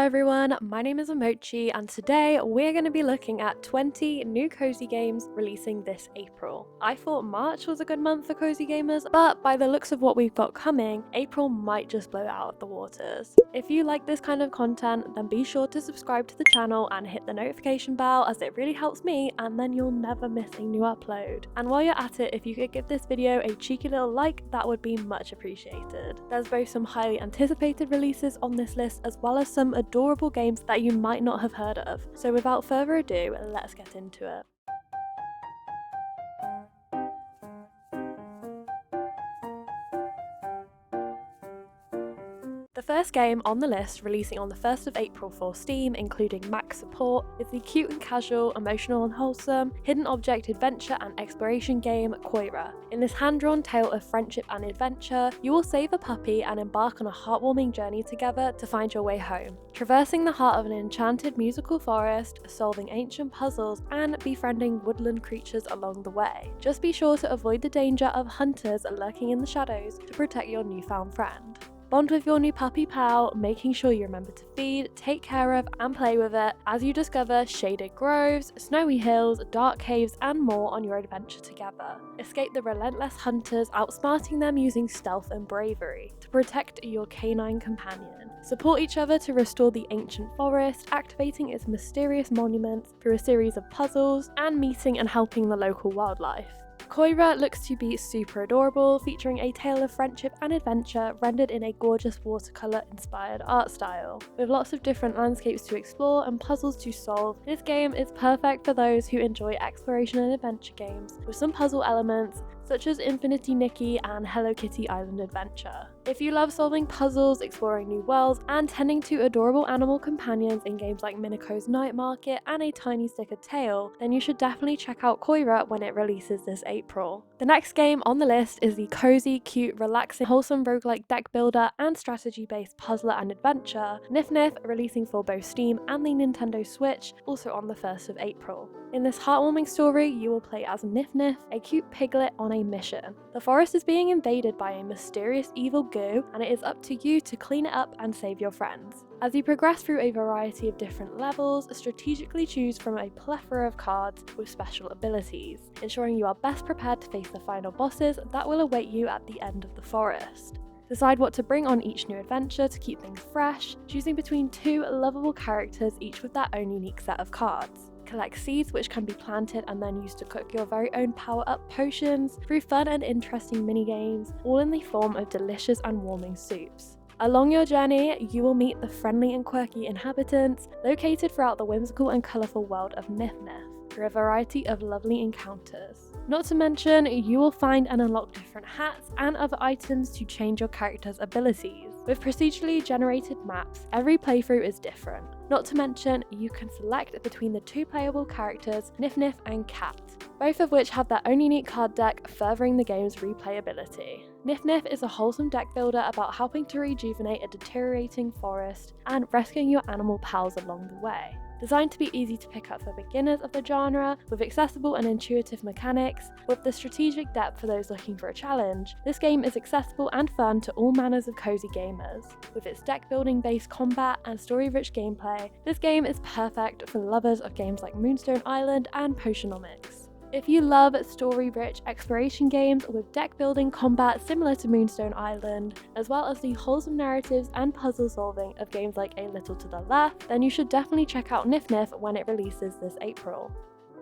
everyone, my name is Emochii and today we're going to be looking at 20 new cozy games releasing this April. I thought March was a good month for cozy gamers, but by the looks of what we've got coming, April might just blow it out of the waters. If you like this kind of content, then be sure to subscribe to the channel and hit the notification bell as it really helps me and then you'll never miss a new upload. And while you're at it, if you could give this video a cheeky little like, that would be much appreciated. There's both some highly anticipated releases on this list as well as some adorable games that you might not have heard of. So without further ado, let's get into it. The first game on the list, releasing on the 1st of April for Steam, including Mac support, is the cute and casual, emotional and wholesome, hidden object adventure and exploration game Koira. In this hand-drawn tale of friendship and adventure, you will save a puppy and embark on a heartwarming journey together to find your way home. Traversing the heart of an enchanted musical forest, solving ancient puzzles and befriending woodland creatures along the way. Just be sure to avoid the danger of hunters lurking in the shadows to protect your newfound friend. Bond with your new puppy pal, making sure you remember to feed, take care of, and play with it as you discover shaded groves, snowy hills, dark caves, and more on your adventure together. Escape the relentless hunters, outsmarting them using stealth and bravery to protect your canine companion. Support each other to restore the ancient forest, activating its mysterious monuments through a series of puzzles, and meeting and helping the local wildlife. Koira looks to be super adorable, featuring a tale of friendship and adventure rendered in a gorgeous watercolour-inspired art style. With lots of different landscapes to explore and puzzles to solve, this game is perfect for those who enjoy exploration and adventure games, with some puzzle elements such as Infinity Nikki and Hello Kitty Island Adventure. If you love solving puzzles, exploring new worlds, and tending to adorable animal companions in games like Minako's Night Market and A Tiny Stick of Tail, then you should definitely check out Koira when it releases this April. The next game on the list is the cozy, cute, relaxing, wholesome roguelike deck builder and strategy-based puzzler and adventure, Nif Nif, releasing for both Steam and the Nintendo Switch, also on the 1st of April. In this heartwarming story, you will play as Nif Nif, a cute piglet on a mission. The forest is being invaded by a mysterious evil goo, and it is up to you to clean it up and save your friends. As you progress through a variety of different levels, strategically choose from a plethora of cards with special abilities, ensuring you are best prepared to face the final bosses that will await you at the end of the forest. Decide what to bring on each new adventure to keep things fresh, choosing between two lovable characters, each with their own unique set of cards. Collect seeds which can be planted and then used to cook your very own power-up potions through fun and interesting minigames, all in the form of delicious and warming soups. Along your journey, you will meet the friendly and quirky inhabitants located throughout the whimsical and colourful world of Nif Nif through a variety of lovely encounters. Not to mention, you will find and unlock different hats and other items to change your character's abilities. With procedurally generated maps, every playthrough is different. Not to mention, you can select between the two playable characters, Nif Nif and Cat, both of which have their own unique card deck, furthering the game's replayability. Nif Nif is a wholesome deck builder about helping to rejuvenate a deteriorating forest and rescuing your animal pals along the way. Designed to be easy to pick up for beginners of the genre, with accessible and intuitive mechanics, with the strategic depth for those looking for a challenge, this game is accessible and fun to all manners of cozy gamers. With its deck building based combat and story-rich gameplay, this game is perfect for lovers of games like Moonstone Island and Potionomics. If you love story-rich exploration games with deck-building combat similar to Moonstone Island, as well as the wholesome narratives and puzzle solving of games like A Little to the Left, then you should definitely check out Nif Nif when it releases this April.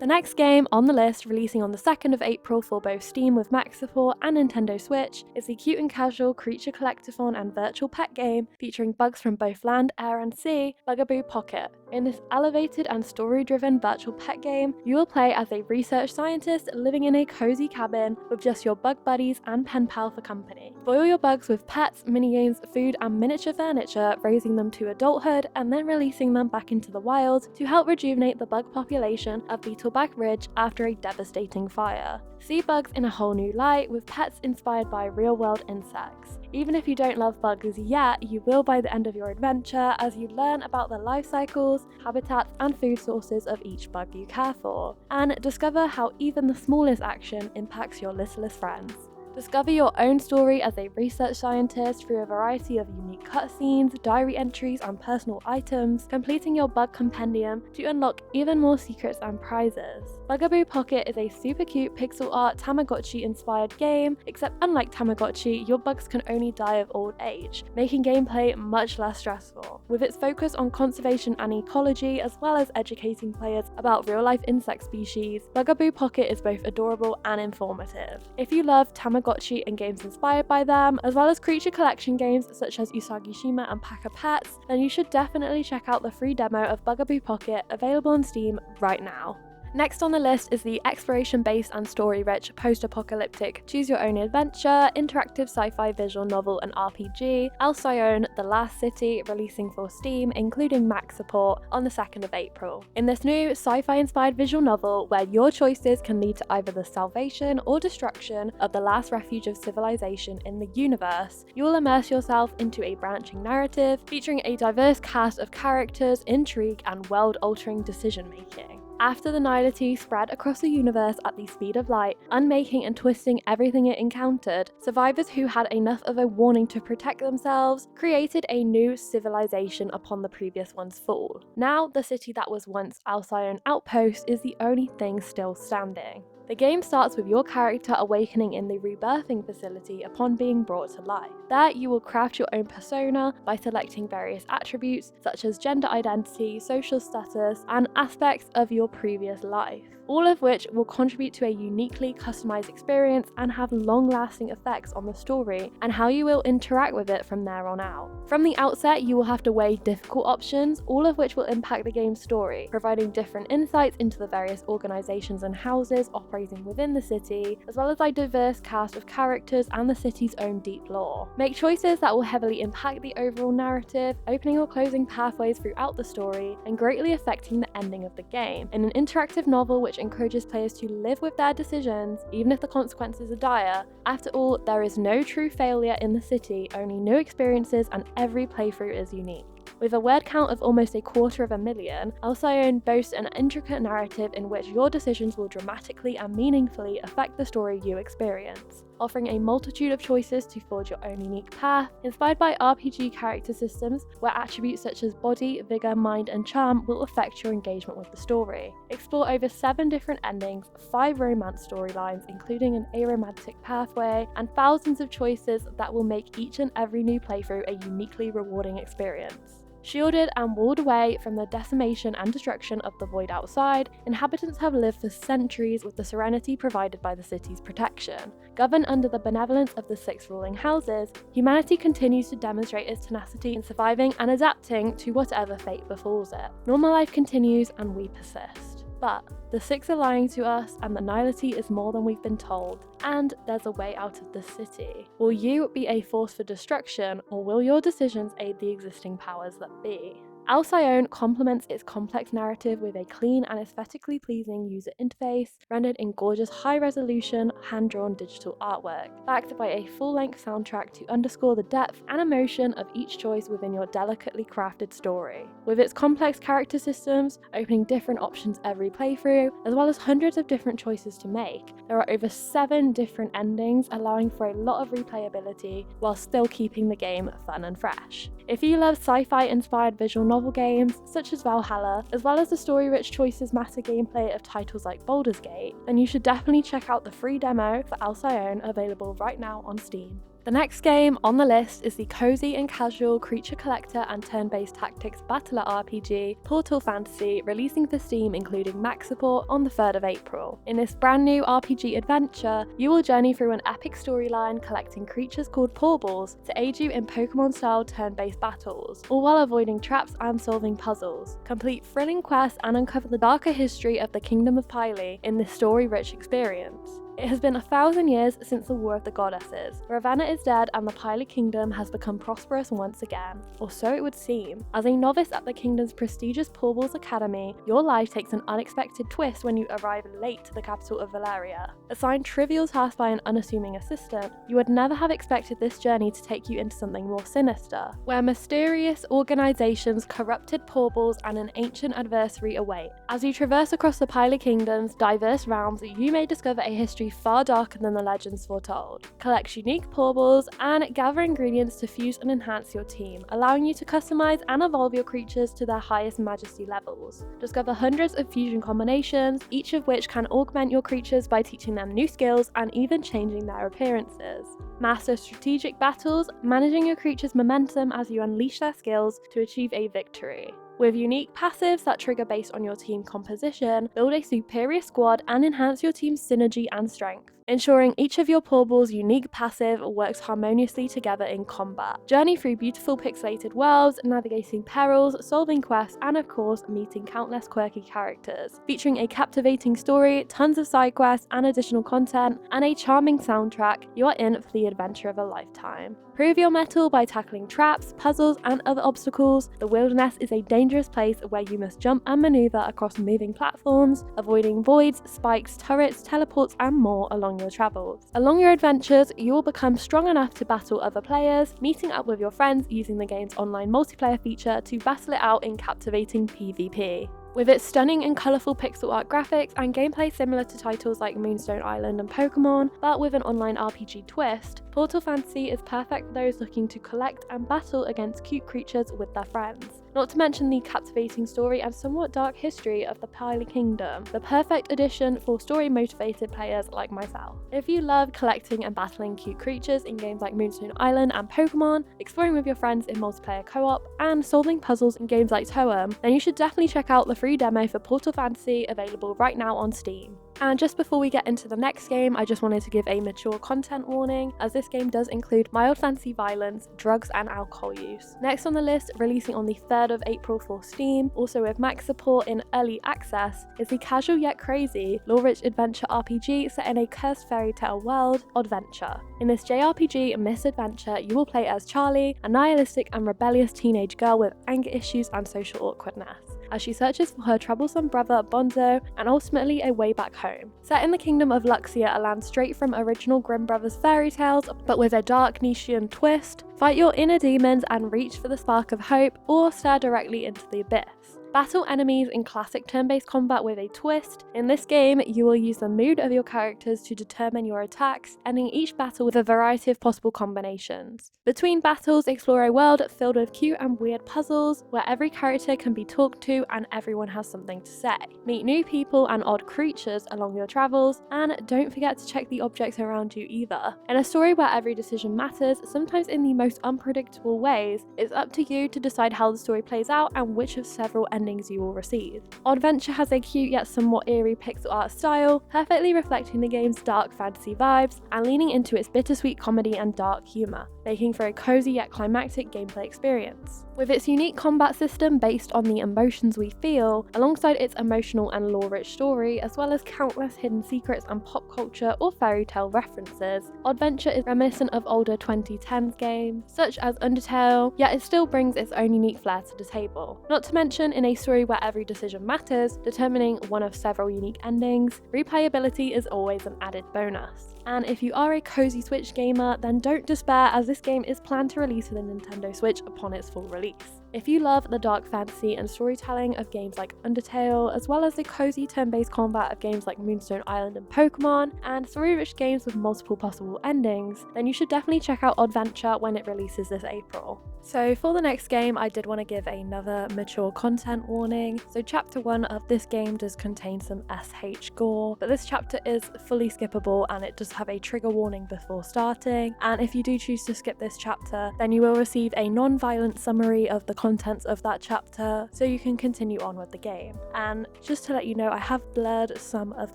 The next game on the list, releasing on the 2nd of April for both Steam with Mac support and Nintendo Switch, is the cute and casual creature collectathon and virtual pet game featuring bugs from both land, air and sea, Bugaboo Pocket. In this elevated and story-driven virtual pet game, you will play as a research scientist living in a cozy cabin with just your bug buddies and pen pal for company. Spoil your bugs with pets, minigames, food and miniature furniture, raising them to adulthood and then releasing them back into the wild to help rejuvenate the bug population of Beetleback Ridge after a devastating fire. See bugs in a whole new light with pets inspired by real-world insects. Even if you don't love bugs yet, you will by the end of your adventure as you learn about the life cycles, habitats and food sources of each bug you care for, and discover how even the smallest action impacts your littlest friends. Discover your own story as a research scientist through a variety of unique cutscenes, diary entries, and personal items, completing your bug compendium to unlock even more secrets and prizes. Bugaboo Pocket is a super cute pixel art Tamagotchi-inspired game, except unlike Tamagotchi, your bugs can only die of old age, making gameplay much less stressful. With its focus on conservation and ecology, as well as educating players about real-life insect species, Bugaboo Pocket is both adorable and informative. If you love Tamagotchi and games inspired by them, as well as creature collection games such as Usagi-shima and Pack a Pets, then you should definitely check out the free demo of Bugaboo Pocket available on Steam right now. Next on the list is the exploration-based and story-rich post-apocalyptic choose-your-own-adventure, interactive sci-fi visual novel and RPG, Alcyone: The Last City, releasing for Steam, including Mac support, on the 2nd of April. In this new sci-fi-inspired visual novel, where your choices can lead to either the salvation or destruction of the last refuge of civilization in the universe, you will immerse yourself into a branching narrative featuring a diverse cast of characters, intrigue, and world-altering decision-making. After the nihility spread across the universe at the speed of light, unmaking and twisting everything it encountered, survivors who had enough of a warning to protect themselves created a new civilization upon the previous one's fall. Now, the city that was once Alcyone Outpost is the only thing still standing. The game starts with your character awakening in the rebirthing facility upon being brought to life. There, you will craft your own persona by selecting various attributes such as gender identity, social status, and aspects of your previous life, all of which will contribute to a uniquely customized experience and have long-lasting effects on the story and how you will interact with it from there on out. From the outset, you will have to weigh difficult options, all of which will impact the game's story, providing different insights into the various organizations and houses operating within the city, as well as a diverse cast of characters and the city's own deep lore. Make choices that will heavily impact the overall narrative, opening or closing pathways throughout the story, and greatly affecting the ending of the game. In an interactive novel which encourages players to live with their decisions, even if the consequences are dire. After all, there is no true failure in the city, only new experiences, and every playthrough is unique. With a word count of almost 250,000, Alcyone boasts an intricate narrative in which your decisions will dramatically and meaningfully affect the story you experience, offering a multitude of choices to forge your own unique path, inspired by RPG character systems where attributes such as body, vigor, mind, and charm will affect your engagement with the story. Explore over 7 different endings, 5 romance storylines including an aromantic pathway, and thousands of choices that will make each and every new playthrough a uniquely rewarding experience. Shielded and walled away from the decimation and destruction of the void outside, inhabitants have lived for centuries with the serenity provided by the city's protection. Governed under the benevolence of the 6 ruling houses, humanity continues to demonstrate its tenacity in surviving and adapting to whatever fate befalls it. Normal life continues and we persist. But the 6 are lying to us, and the nihility is more than we've been told, and there's a way out of the city. Will you be a force for destruction, or will your decisions aid the existing powers that be? Alcyone complements its complex narrative with a clean and aesthetically pleasing user interface, rendered in gorgeous high-resolution, hand-drawn digital artwork, backed by a full-length soundtrack to underscore the depth and emotion of each choice within your delicately crafted story. With its complex character systems, opening different options every playthrough, as well as hundreds of different choices to make, there are over 7 different endings, allowing for a lot of replayability while still keeping the game fun and fresh. If you love sci-fi inspired visual novel games such as Valhalla, as well as the story-rich choices matter gameplay of titles like Baldur's Gate, then you should definitely check out the free demo for Alcyone available right now on Steam. The next game on the list is the cozy and casual creature collector and turn-based tactics battler RPG Portal Fantasy, releasing for Steam including Mac support on the 3rd of April. In this brand new RPG adventure, you will journey through an epic storyline collecting creatures called Portals to aid you in Pokemon-style turn-based battles, all while avoiding traps and solving puzzles. Complete thrilling quests and uncover the darker history of the Kingdom of Pilo in this story-rich experience. It has been 1,000 years since the War of the Goddesses. Ravenna is dead and the Pilo Kingdom has become prosperous once again, or so it would seem. As a novice at the kingdom's prestigious Portals Academy, your life takes an unexpected twist when you arrive late to the capital of Valeria. Assigned trivial tasks by an unassuming assistant, you would never have expected this journey to take you into something more sinister, where mysterious organizations, corrupted Portals, and an ancient adversary await. As you traverse across the Pilo Kingdom's diverse realms, you may discover a history history far darker than the legends foretold. Collect unique pourables and gather ingredients to fuse and enhance your team, allowing you to customize and evolve your creatures to their highest majesty levels. Discover hundreds of fusion combinations, each of which can augment your creatures by teaching them new skills and even changing their appearances. Master strategic battles, managing your creature's momentum as you unleash their skills to achieve a victory. With unique passives that trigger based on your team composition, build a superior squad and enhance your team's synergy and strength, ensuring each of your pourables' unique passive works harmoniously together in combat. Journey through beautiful pixelated worlds, navigating perils, solving quests, and of course, meeting countless quirky characters. Featuring a captivating story, tons of side quests and additional content, and a charming soundtrack, you are in for the adventure of a lifetime. Prove your mettle by tackling traps, puzzles, and other obstacles. The wilderness is a dangerous place where you must jump and maneuver across moving platforms, avoiding voids, spikes, turrets, teleports, and more along your travels. Along your adventures, you will become strong enough to battle other players, meeting up with your friends using the game's online multiplayer feature to battle it out in captivating PvP. With its stunning and colourful pixel art graphics and gameplay similar to titles like Moonstone Island and Pokemon, but with an online RPG twist, Portal Fantasy is perfect for those looking to collect and battle against cute creatures with their friends. Not to mention the captivating story and somewhat dark history of the Pilo Kingdom, the perfect addition for story-motivated players like myself. If you love collecting and battling cute creatures in games like Moonstone Island and Pokemon, exploring with your friends in multiplayer co-op, and solving puzzles in games like Toem, then you should definitely check out the free demo for Portal Fantasy available right now on Steam. And just before we get into the next game, I just wanted to give a mature content warning, as this game does include mild fantasy violence, drugs, and alcohol use. Next on the list, releasing on the 3rd of April for Steam, also with max support in early access, is the casual yet crazy, lore-rich adventure RPG set in a cursed fairy tale world, Oddventure. In this JRPG misadventure, you will play as Charlie, a nihilistic and rebellious teenage girl with anger issues and social awkwardness, as she searches for her troublesome brother Bonzo and ultimately a way back home. Set in the kingdom of Luxia, a land straight from original Grimm Brothers fairy tales, but with a dark Nietzschean twist, fight your inner demons and reach for the spark of hope, or stare directly into the abyss. Battle enemies in classic turn-based combat with a twist. In this game, you will use the mood of your characters to determine your attacks, ending each battle with a variety of possible combinations. Between battles, explore a world filled with cute and weird puzzles, where every character can be talked to and everyone has something to say. Meet new people and odd creatures along your travels, and don't forget to check the objects around you either. In a story where every decision matters, sometimes in the most unpredictable ways, it's up to you to decide how the story plays out and which of several endings you will receive. Oddventure has a cute yet somewhat eerie pixel art style, perfectly reflecting the game's dark fantasy vibes and leaning into its bittersweet comedy and dark humour, making for a cozy yet climactic gameplay experience. With its unique combat system based on the emotions we feel, alongside its emotional and lore-rich story, as well as countless hidden secrets and pop culture or fairy tale references, Oddventure is reminiscent of older 2010s games, such as Undertale, yet it still brings its own unique flair to the table. Not to mention, in a story where every decision matters, determining one of several unique endings, replayability is always an added bonus. And if you are a cozy Switch gamer, then don't despair, as this game is planned to release for the Nintendo Switch upon its full release. If you love the dark fantasy and storytelling of games like Undertale, as well as the cozy turn-based combat of games like Moonstone Island and Pokemon, and story-rich games with multiple possible endings, then you should definitely check out Oddventure when it releases this April. So for the next game, I did want to give another mature content warning. So chapter 1 of this game does contain some SH gore, but this chapter is fully skippable and it does have a trigger warning before starting. And if you do choose to skip this chapter, then you will receive a non-violent summary of the contents of that chapter, so you can continue on with the game. And just to let you know, I have blurred some of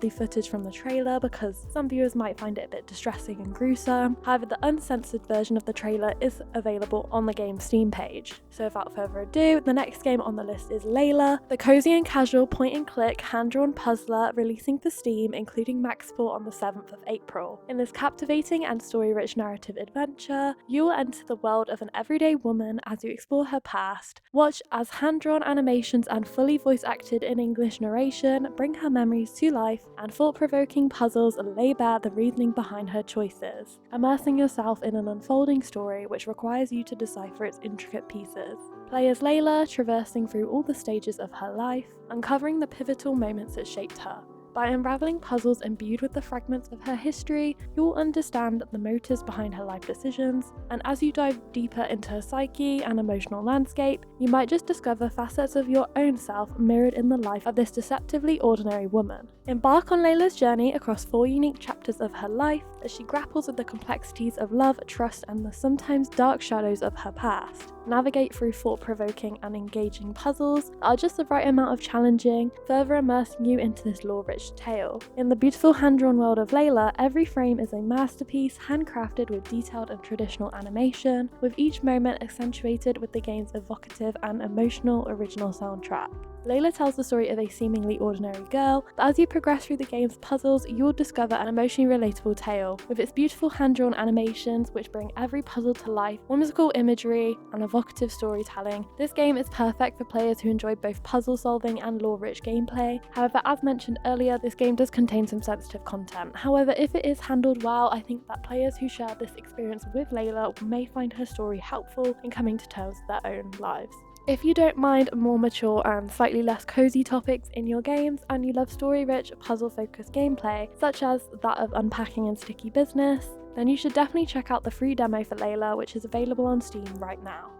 the footage from the trailer because some viewers might find it a bit distressing and gruesome. However, the uncensored version of the trailer is available on the game's Steam page. So without further ado, the next game on the list is Leila, the cozy and casual point-and-click hand-drawn puzzler releasing for Steam, including max support on the 7th of April. In this captivating and story-rich narrative adventure, you will enter the world of an everyday woman as you explore her past. Watch as hand-drawn animations and fully voice-acted in English narration bring her memories to life, and thought-provoking puzzles lay bare the reasoning behind her choices, immersing yourself in an unfolding story which requires you to decipher its intricate pieces. Play as Leila, traversing through all the stages of her life, uncovering the pivotal moments that shaped her. By unraveling puzzles imbued with the fragments of her history, you will understand the motives behind her life decisions, and as you dive deeper into her psyche and emotional landscape, you might just discover facets of your own self mirrored in the life of this deceptively ordinary woman. Embark on Leila's journey across 4 unique chapters of her life as she grapples with the complexities of love, trust, and the sometimes dark shadows of her past. Navigate through thought-provoking and engaging puzzles that are just the right amount of challenging, further immersing you into this lore-rich tale. In the beautiful hand-drawn world of Leila, every frame is a masterpiece handcrafted with detailed and traditional animation, with each moment accentuated with the game's evocative and emotional original soundtrack. Leila tells the story of a seemingly ordinary girl, but as you progress through the game's puzzles, you will discover an emotionally relatable tale, with its beautiful hand-drawn animations which bring every puzzle to life, whimsical imagery, and evocative storytelling. This game is perfect for players who enjoy both puzzle solving and lore-rich gameplay. However, as mentioned earlier, this game does contain some sensitive content. However, if it is handled well, I think that players who share this experience with Leila may find her story helpful in coming to terms with their own lives. If you don't mind more mature and slightly less cozy topics in your games, and you love story-rich, puzzle-focused gameplay, such as that of unpacking and sticky business, then you should definitely check out the free demo for Leila, which is available on Steam right now.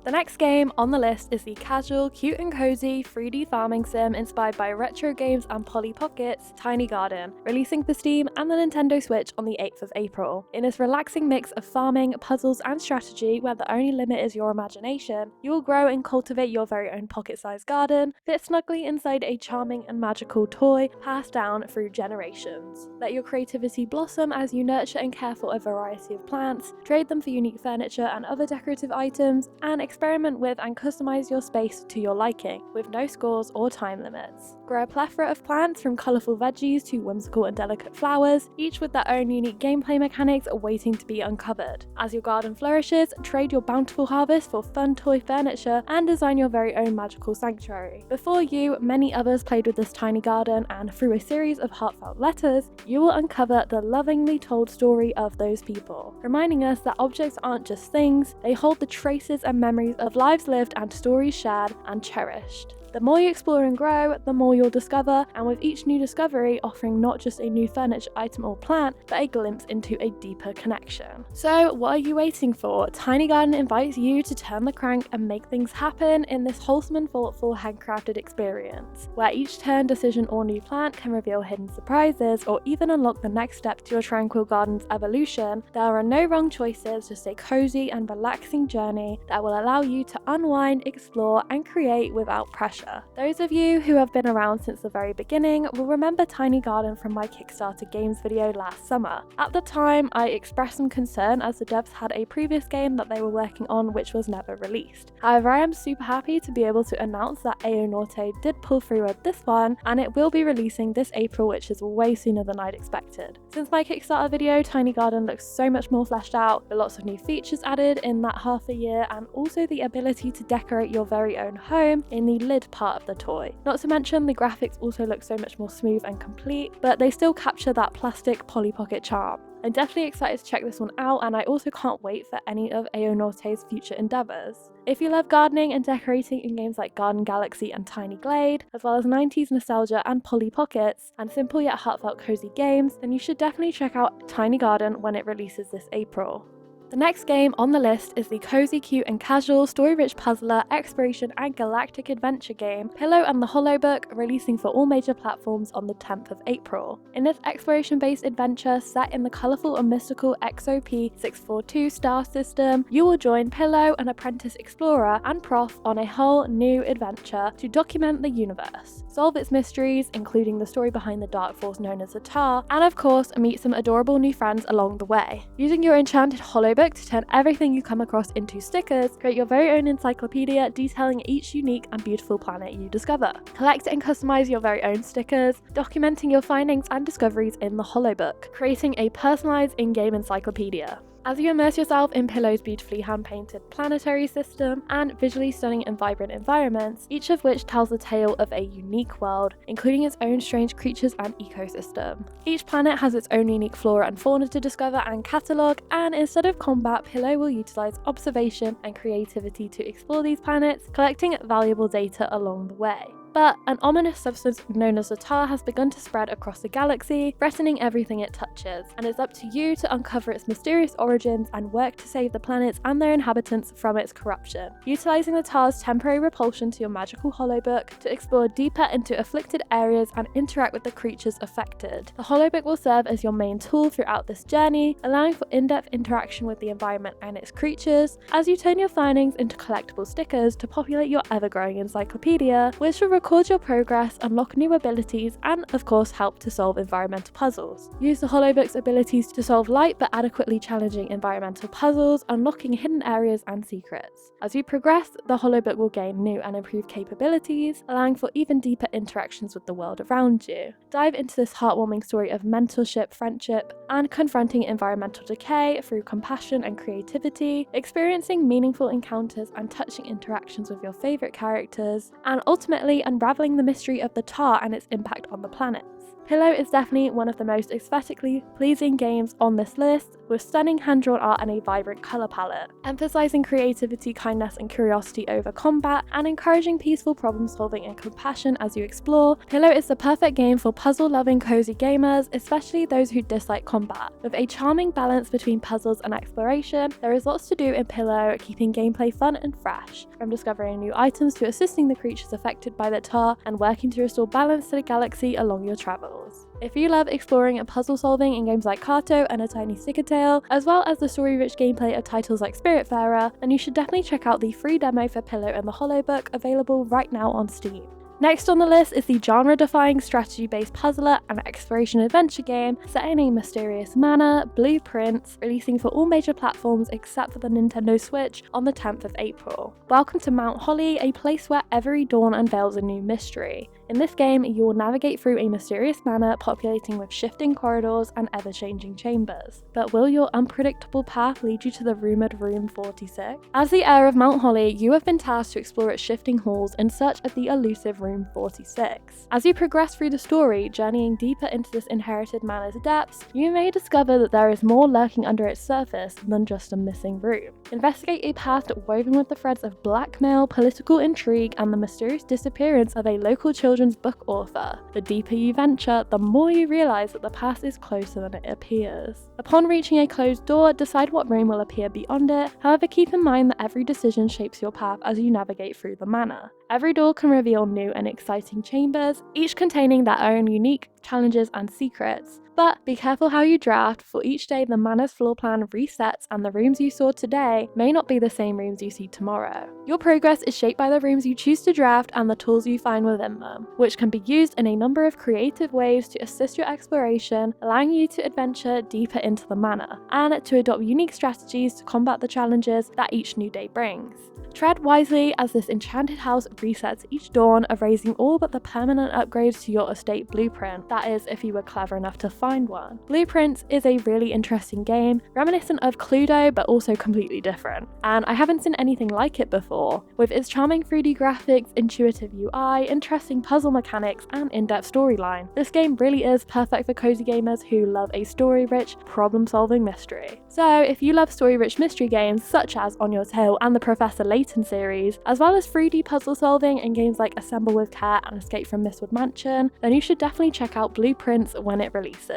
The next game on the list is the casual, cute and cozy 3D farming sim inspired by retro games and Polly Pocket's Tiny Garden, releasing for Steam and the Nintendo Switch on the 8th of April. In this relaxing mix of farming, puzzles and strategy where the only limit is your imagination, you will grow and cultivate your very own pocket-sized garden, fit snugly inside a charming and magical toy passed down through generations. Let your creativity blossom as you nurture and care for a variety of plants, trade them for unique furniture and other decorative items, and experiment with and customize your space to your liking, with no scores or time limits. Grow a plethora of plants from colourful veggies to whimsical and delicate flowers, each with their own unique gameplay mechanics waiting to be uncovered. As your garden flourishes, trade your bountiful harvest for fun toy furniture and design your very own magical sanctuary. Before you, many others played with this tiny garden, and through a series of heartfelt letters, you will uncover the lovingly told story of those people, reminding us that objects aren't just things, they hold the traces and memories of lives lived and stories shared and cherished. The more you explore and grow, the more you'll discover, and with each new discovery offering not just a new furniture item or plant, but a glimpse into a deeper connection. So what are you waiting for? Tiny Garden invites you to turn the crank and make things happen in this wholesome and thoughtful handcrafted experience, where each turn, decision or new plant can reveal hidden surprises or even unlock the next step to your tranquil garden's evolution. There are no wrong choices, just a cozy and relaxing journey that will allow you to unwind, explore and create without pressure. Those of you who have been around since the very beginning will remember Tiny Garden from my Kickstarter games video last summer. At the time, I expressed some concern as the devs had a previous game that they were working on which was never released. However, I am super happy to be able to announce that AO Norte did pull through with this one, and it will be releasing this April, which is way sooner than I'd expected. Since my Kickstarter video, Tiny Garden looks so much more fleshed out, with lots of new features added in that half a year, and also the ability to decorate your very own home in the lid part of the toy. Not to mention the graphics also look so much more smooth and complete, but they still capture that plastic Polly Pocket charm. I'm definitely excited to check this one out, and I also can't wait for any of AO Norte's future endeavours. If you love gardening and decorating in games like Garden Galaxy and Tiny Glade, as well as 90s nostalgia and Polly Pockets, and simple yet heartfelt cozy games, then you should definitely check out Tiny Garden when it releases this April. The next game on the list is the cozy, cute and casual, story-rich puzzler, exploration and galactic adventure game Pilo and the Holobook, releasing for all major platforms on the 10th of April. In this exploration-based adventure set in the colourful and mystical XOP-642 star system, you will join Pilo, an apprentice explorer and prof, on a whole new adventure to document the universe, solve its mysteries, including the story behind the dark force known as the Tar, and of course meet some adorable new friends along the way. Using your enchanted Holobook to turn everything you come across into stickers, create your very own encyclopedia detailing each unique and beautiful planet you discover. Collect and customize your very own stickers, documenting your findings and discoveries in the Holobook, creating a personalized in-game encyclopedia. As you immerse yourself in Pilo's beautifully hand-painted planetary system and visually stunning and vibrant environments, each of which tells the tale of a unique world, including its own strange creatures and ecosystem. Each planet has its own unique flora and fauna to discover and catalogue, and instead of combat, Pilo will utilise observation and creativity to explore these planets, collecting valuable data along the way. But an ominous substance known as the tar has begun to spread across the galaxy, threatening everything it touches, and it's up to you to uncover its mysterious origins and work to save the planets and their inhabitants from its corruption. Utilizing the tar's temporary repulsion to your magical holobook to explore deeper into afflicted areas and interact with the creatures affected. The holobook will serve as your main tool throughout this journey, allowing for in-depth interaction with the environment and its creatures, as you turn your findings into collectible stickers to populate your ever-growing encyclopedia, which will record your progress, unlock new abilities, and of course help to solve environmental puzzles. Use the holobook's abilities to solve light but adequately challenging environmental puzzles, unlocking hidden areas and secrets. As you progress, the holobook will gain new and improved capabilities, allowing for even deeper interactions with the world around you. Dive into this heartwarming story of mentorship, friendship, and confronting environmental decay through compassion and creativity, experiencing meaningful encounters and touching interactions with your favourite characters, and ultimately unravelling the mystery of the tar and its impact on the planets. Pilo is definitely one of the most aesthetically pleasing games on this list, with stunning hand-drawn art and a vibrant colour palette. Emphasising creativity, kindness and curiosity over combat, and encouraging peaceful problem solving and compassion as you explore, Pilo is the perfect game for puzzle-loving cozy gamers, especially those who dislike combat. With a charming balance between puzzles and exploration, there is lots to do in Pilo, keeping gameplay fun and fresh, from discovering new items to assisting the creatures affected by the tar and working to restore balance to the galaxy along your travels. If you love exploring and puzzle solving in games like Kato and A Tiny Sticker Tale, as well as the story-rich gameplay of titles like Spiritfarer, then you should definitely check out the free demo for Pilo and the holobook, available right now on Steam. Next on the list is the genre-defying strategy-based puzzler and exploration adventure game set in a mysterious manor, Blueprints, releasing for all major platforms except for the Nintendo Switch on the 10th of April. Welcome to Mount Holly, a place where every dawn unveils a new mystery. In this game, you will navigate through a mysterious manor populating with shifting corridors and ever-changing chambers. But will your unpredictable path lead you to the rumoured Room 46? As the heir of Mount Holly, you have been tasked to explore its shifting halls in search of the elusive Room 46. As you progress through the story, journeying deeper into this inherited manor's depths, you may discover that there is more lurking under its surface than just a missing room. Investigate a past woven with the threads of blackmail, political intrigue, and the mysterious disappearance of a local children's book author. The deeper you venture, the more you realise that the past is closer than it appears. Upon reaching a closed door, decide what room will appear beyond it. However, keep in mind that every decision shapes your path as you navigate through the manor. Every door can reveal new and exciting chambers, each containing their own unique challenges and secrets. But be careful how you draft, for each day the manor's floor plan resets and the rooms you saw today may not be the same rooms you see tomorrow. Your progress is shaped by the rooms you choose to draft and the tools you find within them, which can be used in a number of creative ways to assist your exploration, allowing you to adventure deeper into the manor, and to adopt unique strategies to combat the challenges that each new day brings. Tread wisely as this enchanted house resets each dawn, erasing all but the permanent upgrades to your estate blueprint, that is if you were clever enough to find one. Blueprints is a really interesting game, reminiscent of Cluedo but also completely different, and I haven't seen anything like it before. With its charming 3D graphics, intuitive UI, interesting puzzle mechanics, and in-depth storyline, this game really is perfect for cozy gamers who love a story-rich, problem-solving mystery. So if you love story-rich mystery games such as On Your Tail and the Professor Layton series, as well as 3D puzzle solving in games like Assemble with Care and Escape from Mistwood Mansion, then you should definitely check out Blueprints when it releases.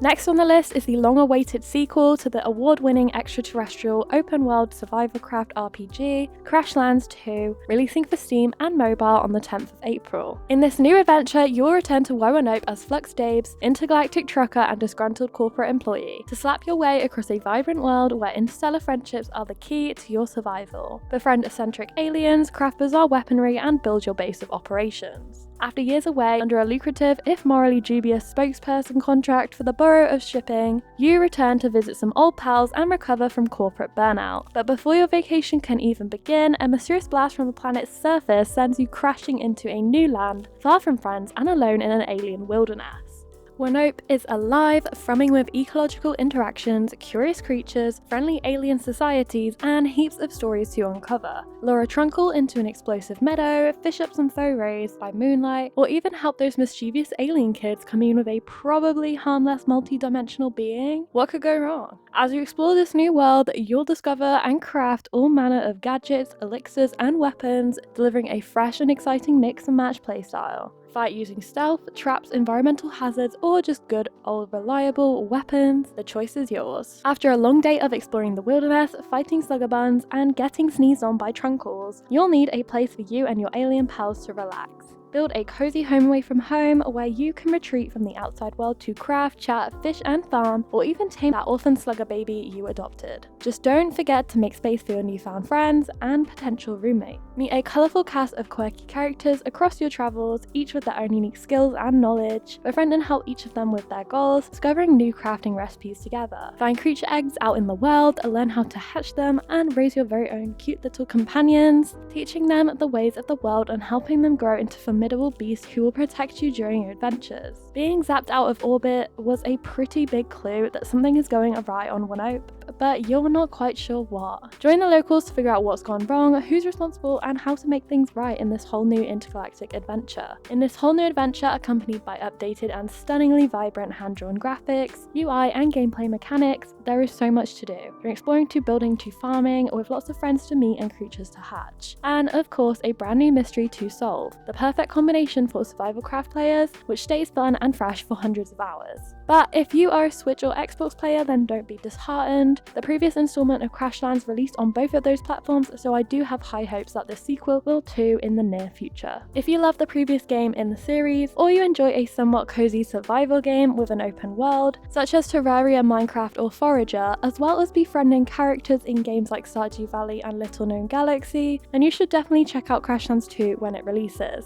Next on the list is the long-awaited sequel to the award-winning extraterrestrial open-world survivalcraft RPG, Crashlands 2, releasing for Steam and mobile on the 10th of April. In this new adventure, you will return to Roanoke as Flux Dabes, intergalactic trucker and disgruntled corporate employee, to slap your way across a vibrant world where interstellar friendships are the key to your survival. Befriend eccentric aliens, craft bizarre weaponry, and build your base of operations. After years away under a lucrative, if morally dubious, spokesperson contract for the Bureau of Shipping, you return to visit some old pals and recover from corporate burnout. But before your vacation can even begin, a mysterious blast from the planet's surface sends you crashing into a new land, far from friends and alone in an alien wilderness. Wanope is alive, thrumming with ecological interactions, curious creatures, friendly alien societies, and heaps of stories to uncover. Lure a trunkle into an explosive meadow, fish up some faux rays by moonlight, or even help those mischievous alien kids commune with a probably harmless multi-dimensional being. What could go wrong? As you explore this new world, you'll discover and craft all manner of gadgets, elixirs, and weapons, delivering a fresh and exciting mix and match playstyle. Fight using stealth, traps, environmental hazards, or just good old reliable weapons, the choice is yours. After a long day of exploring the wilderness, fighting sluggerbuns, and getting sneezed on by trunkles, you'll need a place for you and your alien pals to relax. Build a cozy home away from home where you can retreat from the outside world to craft, chat, fish and farm, or even tame that orphan slugger baby you adopted. Just don't forget to make space for your newfound friends and potential roommate. Meet a colourful cast of quirky characters across your travels, each with their own unique skills and knowledge. Befriend and help each of them with their goals, discovering new crafting recipes together. Find creature eggs out in the world, learn how to hatch them, and raise your very own cute little companions, teaching them the ways of the world and helping them grow into formidable beasts who will protect you during your adventures. Being zapped out of orbit was a pretty big clue that something is going awry on Wanope, but you're not quite sure what. Join the locals to figure out what's gone wrong, who's responsible, and how to make things right in this whole new intergalactic adventure. In this whole new adventure, accompanied by updated and stunningly vibrant hand-drawn graphics, UI and gameplay mechanics, there is so much to do. From exploring to building to farming, with lots of friends to meet and creatures to hatch. And of course, a brand new mystery to solve. The perfect combination for survival craft players, which stays fun and fresh for hundreds of hours. But if you are a Switch or Xbox player, then don't be disheartened. The previous installment of Crashlands released on both of those platforms, so I do have high hopes that the sequel will too in the near future. If you love the previous game in the series, or you enjoy a somewhat cozy survival game with an open world, such as Terraria, Minecraft or Forager, as well as befriending characters in games like Stardew Valley and Little Known Galaxy, then you should definitely check out Crashlands 2 when it releases.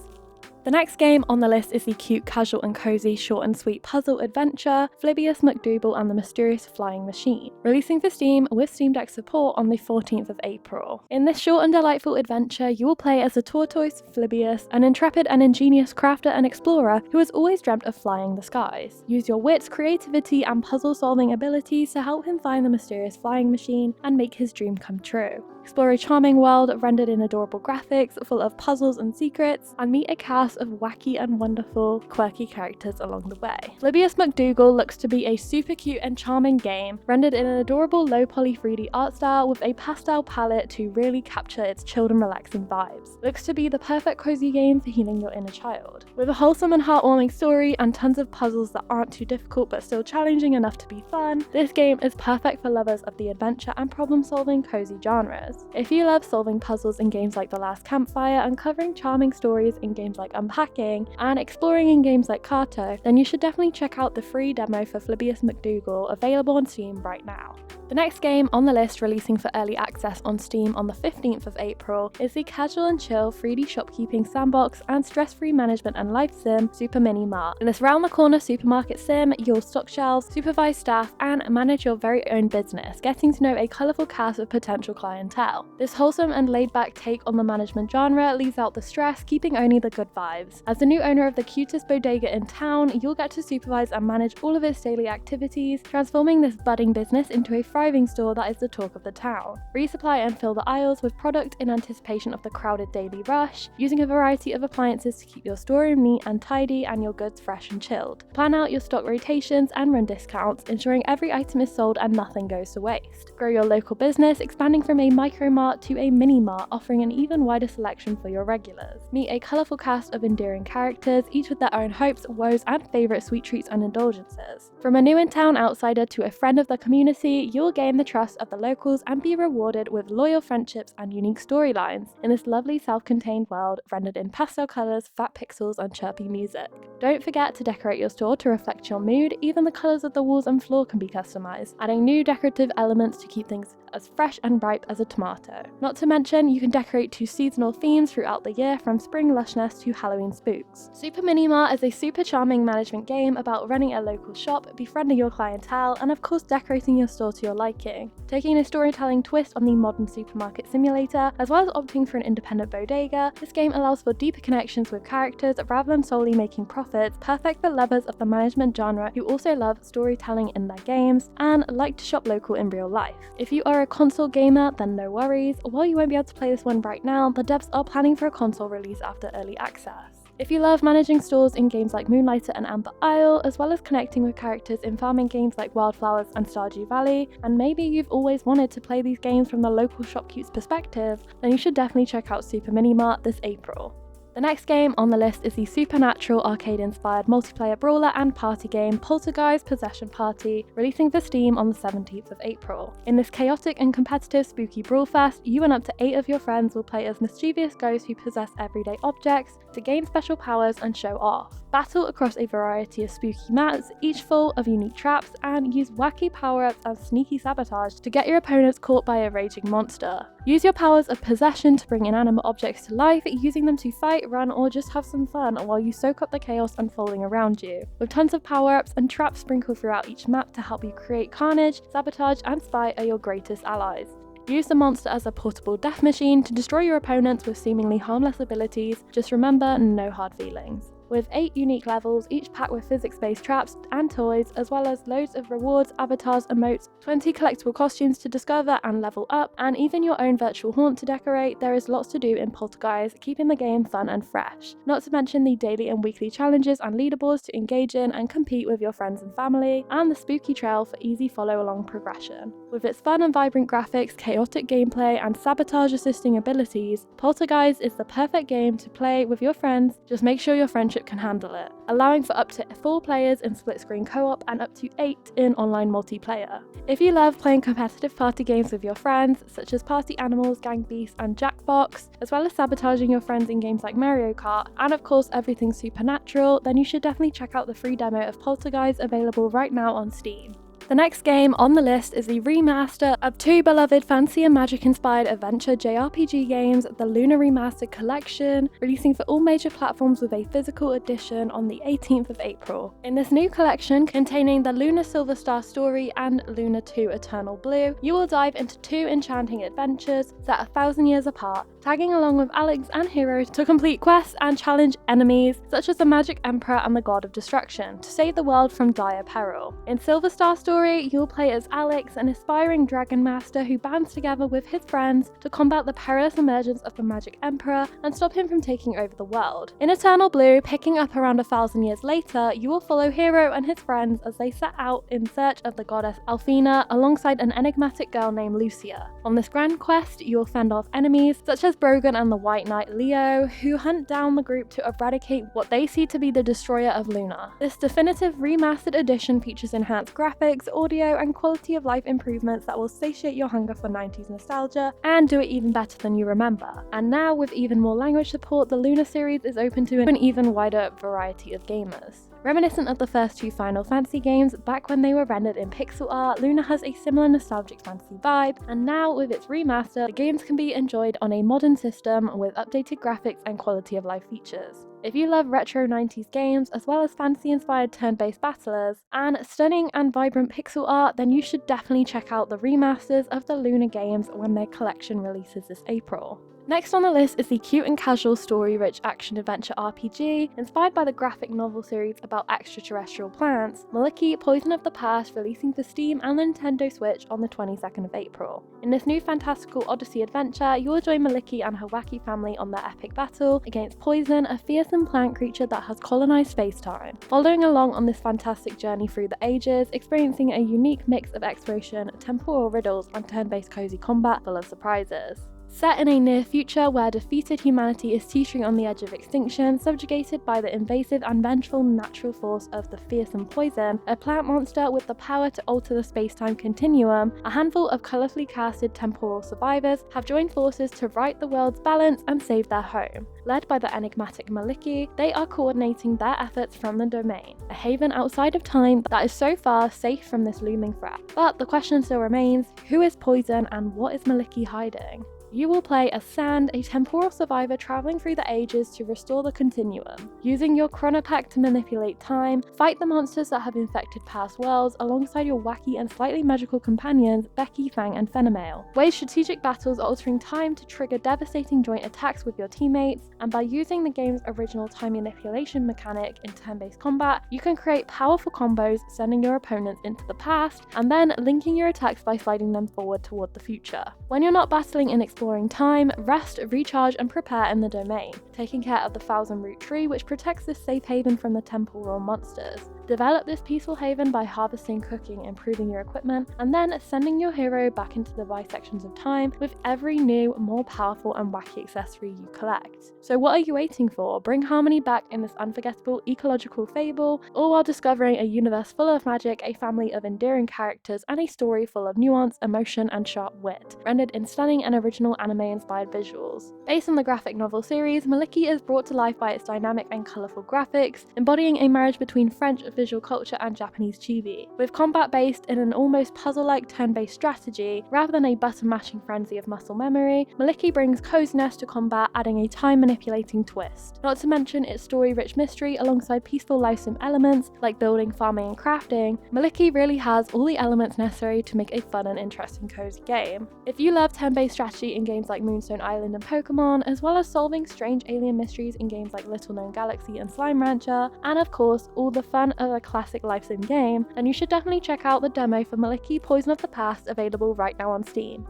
The next game on the list is the cute, casual and cozy, short and sweet puzzle adventure, Flibbius, McDoogle and the Mysterious Flying Machine, releasing for Steam with Steam Deck support on the 14th of April. In this short and delightful adventure, you will play as a tortoise, Flibbius, an intrepid and ingenious crafter and explorer who has always dreamt of flying the skies. Use your wits, creativity and puzzle-solving abilities to help him find the mysterious flying machine and make his dream come true. Explore a charming world rendered in adorable graphics, full of puzzles and secrets, and meet a cast of wacky and wonderful, quirky characters along the way. Flibbius McDoogle looks to be a super cute and charming game, rendered in an adorable low poly 3D art style with a pastel palette to really capture its chilled and relaxing vibes. Looks to be the perfect cozy game for healing your inner child. With a wholesome and heartwarming story and tons of puzzles that aren't too difficult but still challenging enough to be fun, this game is perfect for lovers of the adventure and problem-solving cozy genres. If you love solving puzzles in games like The Last Campfire, uncovering charming stories in games like Unpacking, and exploring in games like Kato, then you should definitely check out the free demo for Flibbius McDoogle available on Steam right now. The next game on the list, releasing for early access on Steam on the 15th of April, is the casual and chill 3D shopkeeping sandbox and stress-free management and life sim Super Mini Mart. In this round-the-corner supermarket sim, you'll stock shelves, supervise staff, and manage your very own business, getting to know a colourful cast of potential clientele. This wholesome and laid-back take on the management genre leaves out the stress, keeping only the good vibes. As the new owner of the cutest bodega in town, you'll get to supervise and manage all of its daily activities, transforming this budding business into a thriving store that is the talk of the town. Resupply and fill the aisles with product in anticipation of the crowded daily rush, using a variety of appliances to keep your storeroom neat and tidy and your goods fresh and chilled. Plan out your stock rotations and run discounts, ensuring every item is sold and nothing goes to waste. Grow your local business, expanding from a micro mart to a mini mart, offering an even wider selection for your regulars. Meet a colourful cast of endearing characters, each with their own hopes, woes and favourite sweet treats and indulgences. From a new in town outsider to a friend of the community, you'll gain the trust of the locals and be rewarded with loyal friendships and unique storylines in this lovely self-contained world rendered in pastel colours, fat pixels and chirpy music. Don't forget to decorate your store to reflect your mood. Even the colours of the walls and floor can be customised, adding new decorative elements to keep things as fresh and ripe as a tomato. Not to mention, you can decorate to seasonal themes throughout the year, from spring lushness to Halloween spooks. Super Mini Mart is a super charming management game about running a local shop, befriending your clientele, and of course decorating your store to your liking. Taking a storytelling twist on the modern supermarket simulator, as well as opting for an independent bodega, this game allows for deeper connections with characters rather than solely making profits, perfect for lovers of the management genre who also love storytelling in their games and like to shop local in real life. If you are a console gamer, then no worries. While you won't be able to play this one right now, the devs are planning for a console release after early access. If you love managing stores in games like Moonlighter and Amber Isle, as well as connecting with characters in farming games like Wildflowers and Stardew Valley, and maybe you've always wanted to play these games from the local shopkeeper's perspective, then you should definitely check out Super Mini Mart this April. The next game on the list is the supernatural arcade-inspired multiplayer brawler and party game Polterguys Possession Party, releasing for Steam on the 17th of April. In this chaotic and competitive spooky brawlfest, you and up to 8 of your friends will play as mischievous ghosts who possess everyday objects to gain special powers and show off. Battle across a variety of spooky maps, each full of unique traps, and use wacky power-ups and sneaky sabotage to get your opponents caught by a raging monster. Use your powers of possession to bring inanimate objects to life, using them to fight, run, or just have some fun while you soak up the chaos unfolding around you. With tons of power-ups and traps sprinkled throughout each map to help you create carnage, sabotage, and spite are your greatest allies. Use the monster as a portable death machine to destroy your opponents with seemingly harmless abilities. Just remember, no hard feelings. With 8 unique levels, each packed with physics-based traps and toys, as well as loads of rewards, avatars, emotes, 20 collectible costumes to discover and level up, and even your own virtual haunt to decorate, there is lots to do in Polterguys, keeping the game fun and fresh. Not to mention the daily and weekly challenges and leaderboards to engage in and compete with your friends and family, and the spooky trail for easy follow-along progression. With its fun and vibrant graphics, chaotic gameplay, and sabotage-assisting abilities, Polterguys is the perfect game to play with your friends. Just make sure your friendship can handle it, allowing for up to 4 players in split-screen co-op and up to 8 in online multiplayer. If you love playing competitive party games with your friends, such as Party Animals, Gang Beasts, and Jackbox, as well as sabotaging your friends in games like Mario Kart, and of course everything supernatural, then you should definitely check out the free demo of Polterguys available right now on Steam. The next game on the list is the remaster of 2 beloved fantasy and magic-inspired adventure JRPG games, the Lunar Remastered Collection, releasing for all major platforms with a physical edition on the 18th of April. In this new collection, containing the Lunar Silver Star Story and Lunar 2 Eternal Blue, you will dive into 2 enchanting adventures set 1,000 years apart, tagging along with Alex and heroes to complete quests and challenge enemies such as the Magic Emperor and the God of Destruction to save the world from dire peril. In Silver Star Story, you'll play as Alex, an aspiring dragon master who bands together with his friends to combat the perilous emergence of the Magic Emperor and stop him from taking over the world. In Eternal Blue, picking up around 1,000 years later, you will follow Hero and his friends as they set out in search of the goddess Alfina alongside an enigmatic girl named Lucia. On this grand quest, you will fend off enemies such as Brogan and the White Knight Leo, who hunt down the group to eradicate what they see to be the destroyer of Lunar. This definitive remastered edition features enhanced graphics, audio, and quality of life improvements that will satiate your hunger for 90s nostalgia and do it even better than you remember. And now, with even more language support, the Lunar series is open to an even wider variety of gamers. Reminiscent of the first 2 Final Fantasy games, back when they were rendered in pixel art, Lunar has a similar nostalgic fantasy vibe, and now with its remaster, the games can be enjoyed on a modern system with updated graphics and quality of life features. If you love retro 90s games, as well as fantasy-inspired turn-based battlers, and stunning and vibrant pixel art, then you should definitely check out the remasters of the Lunar games when their collection releases this April. Next on the list is the cute and casual story-rich action-adventure RPG, inspired by the graphic novel series about extraterrestrial plants, Milaki: Poison of the Past, releasing for Steam and the Nintendo Switch on the 22nd of April. In this new fantastical Odyssey adventure, you will join Milaki and her wacky family on their epic battle against Poison, a fearsome plant creature that has colonized space-time. Following along on this fantastic journey through the ages, experiencing a unique mix of exploration, temporal riddles, and turn-based cozy combat full of surprises. Set in a near future where defeated humanity is teetering on the edge of extinction, subjugated by the invasive and vengeful natural force of the fearsome poison, a plant monster with the power to alter the space-time continuum, a handful of colourfully casted temporal survivors have joined forces to right the world's balance and save their home. Led by the enigmatic Milaki, they are coordinating their efforts from the domain, a haven outside of time that is so far safe from this looming threat. But the question still remains, who is Poison and what is Milaki hiding? You will play as Sand, a temporal survivor travelling through the ages to restore the continuum. Using your chronopack to manipulate time, fight the monsters that have infected past worlds alongside your wacky and slightly magical companions Becky, Fang and Fenamail. Wage strategic battles altering time to trigger devastating joint attacks with your teammates, and by using the game's original time manipulation mechanic in turn-based combat, you can create powerful combos sending your opponents into the past and then linking your attacks by sliding them forward toward the future. When you're not battling in exploring time, rest, recharge and prepare in the domain, taking care of the Thousand Root Tree which protects this safe haven from the temporal monsters. Develop this peaceful haven by harvesting, cooking, improving your equipment, and then sending your hero back into the bisections of time with every new, more powerful and wacky accessory you collect. So what are you waiting for? Bring harmony back in this unforgettable ecological fable, all while discovering a universe full of magic, a family of endearing characters, and a story full of nuance, emotion, and sharp wit, rendered in stunning and original anime-inspired visuals. Based on the graphic novel series, Milaki is brought to life by its dynamic and colourful graphics, embodying a marriage between French visual culture and Japanese chibi, with combat based in an almost puzzle-like turn-based strategy rather than a button-mashing frenzy of muscle memory. Milaki brings coziness to combat, adding a time-manipulating twist. Not to mention its story-rich mystery alongside peaceful lifesome elements like building, farming and crafting. Milaki really has all the elements necessary to make a fun and interesting cozy game. If you love turn-based strategy in games like Moonstone Island and Pokemon, as well as solving strange alien mysteries in games like Little Known Galaxy and Slime Rancher, and of course all the fun of a classic life sim game, then you should definitely check out the demo for Milaki Poison of the Past, available right now on Steam.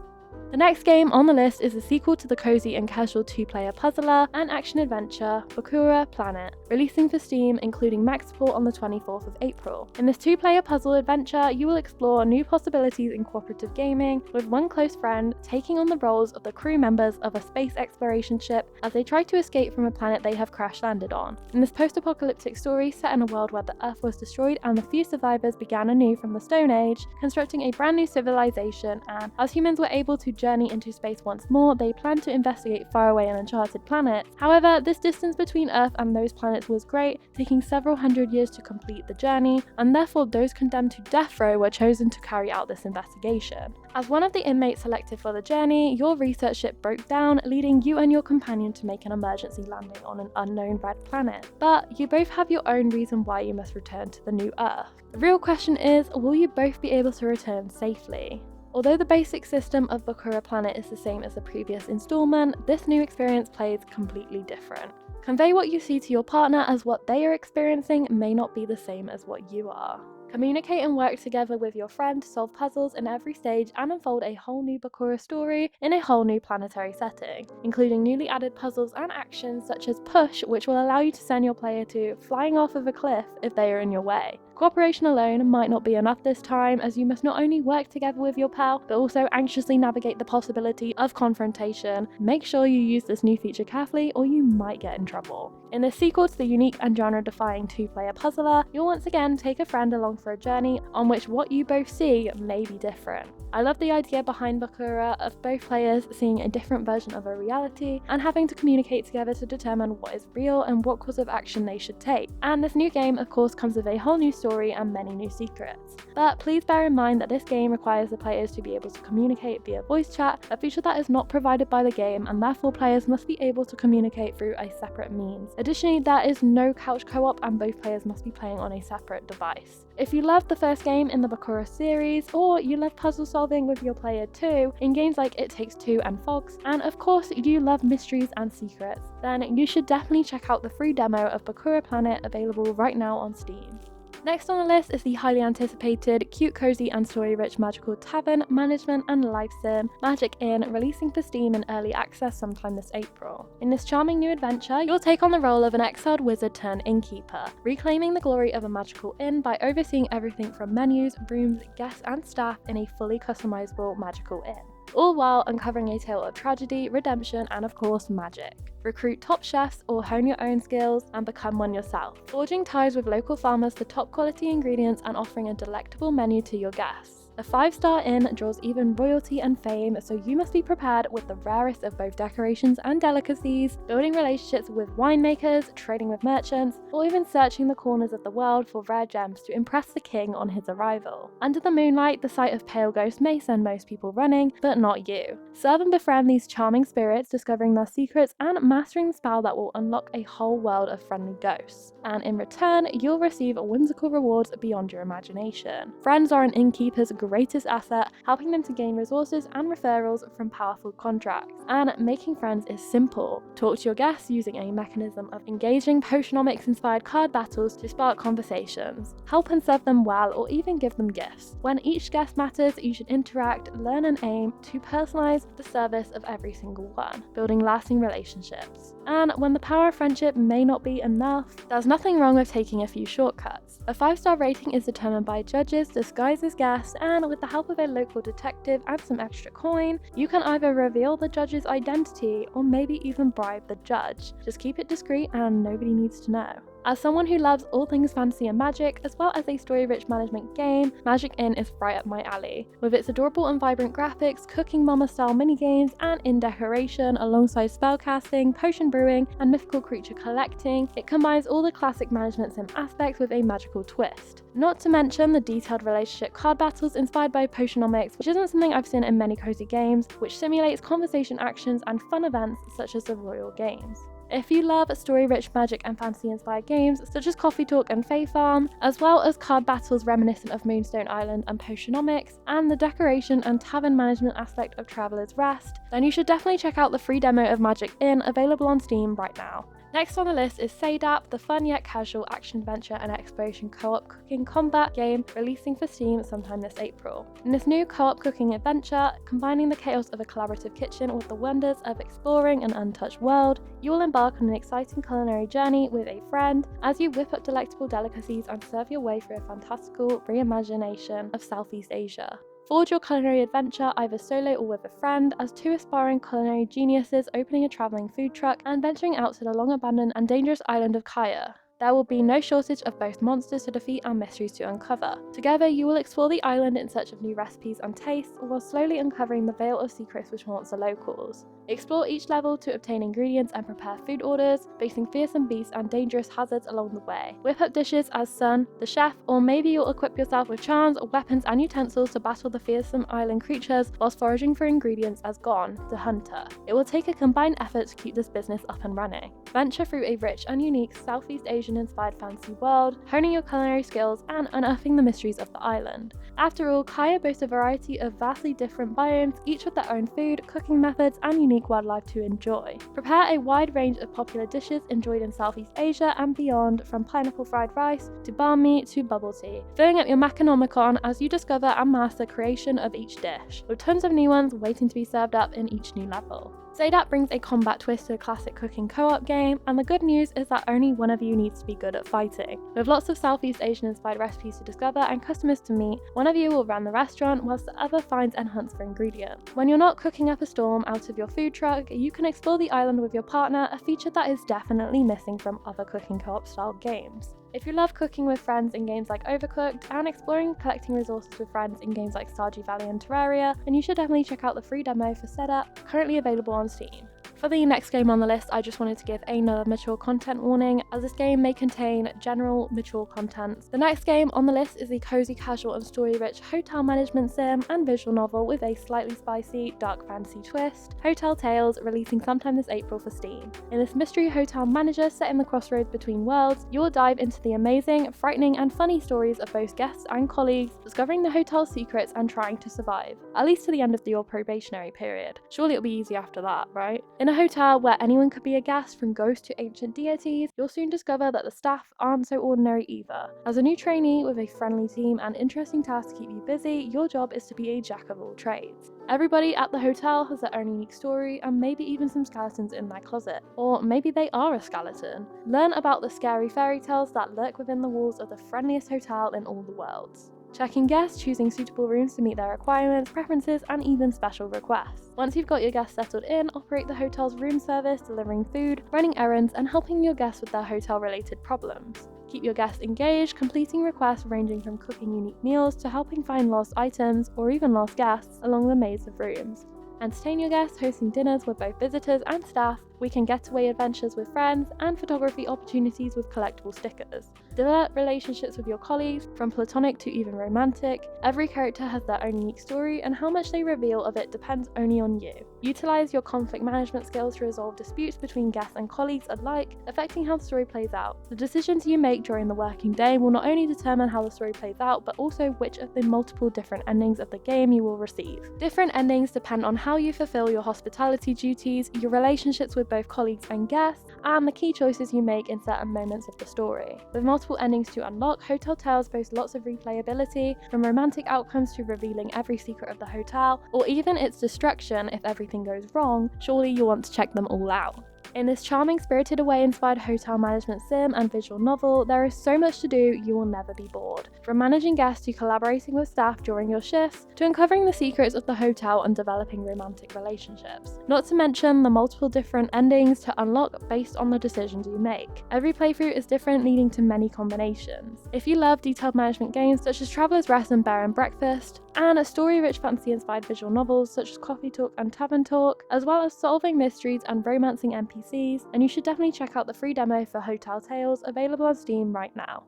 The next game on the list is the sequel to the cozy and casual two-player puzzler and action-adventure Bokura Planet, releasing for Steam, including max support on the 24th of April. In this two-player puzzle adventure, you will explore new possibilities in cooperative gaming, with one close friend taking on the roles of the crew members of a space exploration ship as they try to escape from a planet they have crash-landed on. In this post-apocalyptic story set in a world where the Earth was destroyed and the few survivors began anew from the Stone Age, constructing a brand new civilization, and as humans were able to journey into space once more, they planned to investigate faraway and uncharted planets. However, this distance between Earth and those planets was great, taking several hundred years to complete the journey, and therefore those condemned to death row were chosen to carry out this investigation. As one of the inmates selected for the journey, your research ship broke down, leading you and your companion to make an emergency landing on an unknown red planet. But you both have your own reason why you must return to the new Earth. The real question is, will you both be able to return safely? Although the basic system of Bokura Planet is the same as the previous installment, this new experience plays completely different. Convey what you see to your partner, as what they are experiencing may not be the same as what you are. Communicate and work together with your friend to solve puzzles in every stage and unfold a whole new Bokura story in a whole new planetary setting, including newly added puzzles and actions such as Push, which will allow you to send your player to flying off of a cliff if they are in your way. Cooperation alone might not be enough this time, as you must not only work together with your pal, but also anxiously navigate the possibility of confrontation. Make sure you use this new feature carefully or you might get in trouble. In this sequel to the unique and genre-defying two-player puzzler, you'll once again take a friend along for a journey on which what you both see may be different. I love the idea behind Bokura of both players seeing a different version of a reality and having to communicate together to determine what is real and what course of action they should take. And this new game of course comes with a whole new story and many new secrets. But please bear in mind that this game requires the players to be able to communicate via voice chat, a feature that is not provided by the game, and therefore players must be able to communicate through a separate means. Additionally, there is no couch co-op and both players must be playing on a separate device. If you loved the first game in the Bokura series, or you love puzzle solving with your player too, in games like It Takes Two and Fox, and of course you love mysteries and secrets, then you should definitely check out the free demo of Bokura Planet, available right now on Steam. Next on the list is the highly anticipated, cute, cozy and story-rich magical tavern, management and life sim, Magic Inn, releasing for Steam in early access sometime this April. In this charming new adventure, you'll take on the role of an exiled wizard turned innkeeper, reclaiming the glory of a magical inn by overseeing everything from menus, rooms, guests and staff in a fully customizable magical inn. all while uncovering a tale of tragedy, redemption, and of course magic. Recruit top chefs or hone your own skills and become one yourself, forging ties with local farmers for top quality ingredients and offering a delectable menu to your guests. A 5-star inn draws even royalty and fame, so you must be prepared with the rarest of both decorations and delicacies, building relationships with winemakers, trading with merchants, or even searching the corners of the world for rare gems to impress the king on his arrival. Under the moonlight, the sight of pale ghosts may send most people running, but not you. Serve and befriend these charming spirits, discovering their secrets and mastering the spell that will unlock a whole world of friendly ghosts. And in return, you'll receive whimsical rewards beyond your imagination. Friends are an innkeeper's greatest asset, helping them to gain resources and referrals from powerful contracts. And making friends is simple. Talk to your guests using a mechanism of engaging potionomics-inspired card battles to spark conversations. Help and serve them well, or even give them gifts. When each guest matters, you should interact, learn and aim to personalize the service of every single one, building lasting relationships. And when the power of friendship may not be enough, there's nothing wrong with taking a few shortcuts. A 5-star rating is determined by judges disguised as guests, and with the help of a local detective and some extra coin, you can either reveal the judge's identity or maybe even bribe the judge. Just keep it discreet and nobody needs to know. As someone who loves all things fantasy and magic, as well as a story-rich management game, Magic Inn is right up my alley. With its adorable and vibrant graphics, Cooking Mama-style minigames, and inn decoration alongside spellcasting, potion brewing, and mythical creature collecting, it combines all the classic management sim aspects with a magical twist. Not to mention the detailed relationship card battles inspired by potionomics, which isn't something I've seen in many cozy games, which simulates conversation actions and fun events such as the Royal Games. If you love story-rich magic and fantasy-inspired games such as Coffee Talk and Fae Farm, as well as card battles reminiscent of Moonstone Island and Potionomics, and the decoration and tavern management aspect of Traveller's Rest, then you should definitely check out the free demo of Magic Inn available on Steam right now. Next on the list is Sedap, the fun yet casual action-adventure and exploration co-op cooking combat game releasing for Steam sometime this April. In this new co-op cooking adventure, combining the chaos of a collaborative kitchen with the wonders of exploring an untouched world, you will embark on an exciting culinary journey with a friend as you whip up delectable delicacies and serve your way through a fantastical reimagination of Southeast Asia. Forge your culinary adventure either solo or with a friend, as two aspiring culinary geniuses opening a travelling food truck and venturing out to the long-abandoned and dangerous island of Koira. There will be no shortage of both monsters to defeat and mysteries to uncover. Together, you will explore the island in search of new recipes and tastes, while slowly uncovering the veil of secrets which haunts the locals. Explore each level to obtain ingredients and prepare food orders, facing fearsome beasts and dangerous hazards along the way. Whip up dishes as Sun, the chef, or maybe you'll equip yourself with charms, weapons, and utensils to battle the fearsome island creatures whilst foraging for ingredients as Gon, the hunter. It will take a combined effort to keep this business up and running. Venture through a rich and unique Southeast Asian-inspired fantasy world, honing your culinary skills and unearthing the mysteries of the island. After all, Koira boasts a variety of vastly different biomes, each with their own food, cooking methods, and unique wildlife to enjoy. Prepare a wide range of popular dishes enjoyed in Southeast Asia and beyond, from pineapple fried rice to banh mi to bubble tea, filling up your Macanomicon as you discover and master creation of each dish, with tons of new ones waiting to be served up in each new level. Sedap brings a combat twist to the classic cooking co-op game, and the good news is that only one of you needs to be good at fighting. With lots of Southeast Asian inspired recipes to discover and customers to meet, one of you will run the restaurant whilst the other finds and hunts for ingredients. When you're not cooking up a storm out of your food truck, you can explore the island with your partner, a feature that is definitely missing from other cooking co-op style games. If you love cooking with friends in games like Overcooked and exploring and collecting resources with friends in games like Stardew Valley and Terraria, then you should definitely check out the free demo for Sedap, currently available on Steam. For the next game on the list, I just wanted to give another mature content warning, as this game may contain general mature content. The next game on the list is the cozy, casual and story-rich hotel management sim and visual novel with a slightly spicy, dark fantasy twist, Hotel Tales, releasing sometime this April for Steam. In this mystery hotel manager set in the crossroads between worlds, you will dive into the amazing, frightening and funny stories of both guests and colleagues, discovering the hotel's secrets and trying to survive, at least to the end of your probationary period. Surely it'll be easy after that, right? In a hotel where anyone could be a guest, from ghosts to ancient deities, you'll soon discover that the staff aren't so ordinary either. As a new trainee with a friendly team and interesting tasks to keep you busy, your job is to be a jack of all trades. Everybody at the hotel has their own unique story, and maybe even some skeletons in their closet. Or maybe they are a skeleton. Learn about the scary fairy tales that lurk within the walls of the friendliest hotel in all the worlds. Checking guests, choosing suitable rooms to meet their requirements, preferences, and even special requests. Once you've got your guests settled in, operate the hotel's room service, delivering food, running errands, and helping your guests with their hotel-related problems. Keep your guests engaged, completing requests ranging from cooking unique meals to helping find lost items or even lost guests along the maze of rooms. Entertain your guests, hosting dinners with both visitors and staff, weekend getaway adventures with friends, and photography opportunities with collectible stickers. Develop relationships with your colleagues, from platonic to even romantic. Every character has their own unique story, and how much they reveal of it depends only on you. Utilize your conflict management skills to resolve disputes between guests and colleagues alike, affecting how the story plays out. The decisions you make during the working day will not only determine how the story plays out, but also which of the multiple different endings of the game you will receive. Different endings depend on how you fulfill your hospitality duties, your relationships with both colleagues and guests, and the key choices you make in certain moments of the story. With multiple endings to unlock, Hotel Tales boasts lots of replayability, from romantic outcomes to revealing every secret of the hotel, or even its destruction if everything goes wrong. Surely you'll want to check them all out. In this charming Spirited Away inspired hotel management sim and visual novel, there is so much to do you will never be bored. From managing guests to collaborating with staff during your shifts, to uncovering the secrets of the hotel and developing romantic relationships. Not to mention the multiple different endings to unlock based on the decisions you make. Every playthrough is different, leading to many combinations. If you love detailed management games such as Traveller's Rest and Bear and Breakfast, and story-rich fantasy-inspired visual novels such as Coffee Talk and Tavern Talk, as well as solving mysteries and romancing NPCs, then you should definitely check out the free demo for Hotel Tales, available on Steam right now.